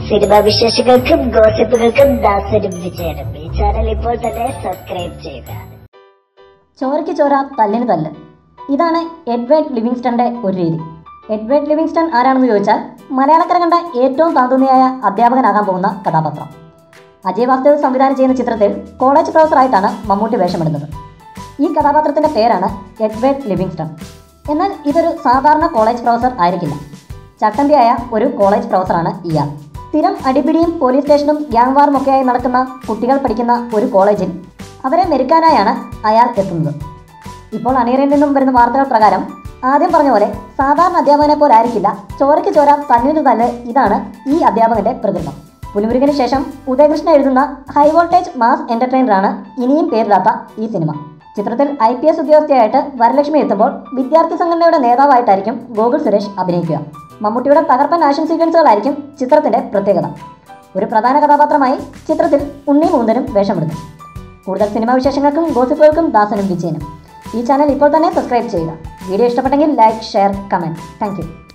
Cinema വിശേഷങ്ങൾക്കും ഗോസിപ്പുകൾക്കും ദാസനും വിജയനും ഈ channel ഇപ്പോൾ തന്നെ സബ്സ്ക്രൈബ് ചെയ്യുക. ചോരയ്ക്ക് ചോര തല്ലിന് തല്ല്. ഇതാണ് എഡ്വേർഡ് ലിവിങ്സ്റ്റന്റെ ഒരു രീതി. എഡ്വേർഡ് ലിവിങ്സ്റ്റൺ ആരാണെന്ന് ചോദിച്ചാൽ മലയാളക്കര കണ്ട ഏറ്റവും താന്തോന്നിയായ അധ്യാപകനാകാൻ പോകുന്ന കഥാപാത്രം. അജയ് വാസ്തവ് സംവിധാനം ചെയ്യുന്ന ചിത്രത്തിൽ കോളേജ് പ്രൊഫസറായിട്ടാണ് മമ്മൂട്ടി വേഷമിടുന്നത്. ഈ കഥാപാത്രത്തിൻ്റെ പേരാണ് എഡ്വേർഡ് ലിവിങ്സ്റ്റൺ. എന്നാൽ ഇതൊരു സാധാരണ കോളേജ് പ്രൊഫസർ ആയിരിക്കില്ല. ചട്ടമ്പിയായ ഒരു കോളേജ് പ്രൊഫസറാണ് ഇയാൾ. സ്ഥിരം അടിപിടിയും പോലീസ് സ്റ്റേഷനും ഗ്യാങ് വാറും ഒക്കെയായി നടക്കുന്ന കുട്ടികൾ പഠിക്കുന്ന ഒരു കോളേജിൽ അവരെ മെരുക്കാനായാണ് അയാൾ എത്തുന്നത്. ഇപ്പോൾ അണിയറയിൽ നിന്നും വരുന്ന വാർത്തകൾ പ്രകാരം ആദ്യം പറഞ്ഞ പോലെ സാധാരണ അധ്യാപകനെ പോലെ ആയിരിക്കില്ല ചോരയ്ക്ക് ചോര തല്ലിന് തല്ല്. ഇതാണ് ഈ അധ്യാപകന്റെ പ്രകൃതം. പുലിമുരുകന് ശേഷം ഉദയകൃഷ്ണൻ എഴുതുന്ന ഹൈ വോൾട്ടേജ് മാസ് എന്റർടൈനറാണ് ഇനിയും പേരില്ലാത്ത ഈ സിനിമ. ചിത്രത്തിൽ IPS ഉദ്യോഗസ്ഥയായിട്ട് വരലക്ഷ്മി എത്തുമ്പോൾ വിദ്യാർത്ഥി സംഘടനയുടെ നേതാവായിട്ടായിരിക്കും ഗോകുൽ സുരേഷ് അഭിനയിക്കുക. മമ്മൂട്ടിയുടെ തകർപ്പൻ ആക്ഷൻ സീക്വൻസുകളായിരിക്കും ചിത്രത്തിന്റെ പ്രത്യേകത. ഒരു പ്രധാന കഥാപാത്രമായി ചിത്രത്തിൽ ഉണ്ണി മൂന്തനും വേഷമിടുന്നു. കൂടുതൽ സിനിമാ വിശേഷങ്ങൾക്കും ഗോസിപ്പുകൾക്കും ദാസനും വിജയനും ഈ ചാനൽ ഇപ്പോൾ തന്നെ സബ്സ്ക്രൈബ് ചെയ്യുക. വീഡിയോ ഇഷ്ടപ്പെട്ടെങ്കിൽ like, share, comment. Thank you.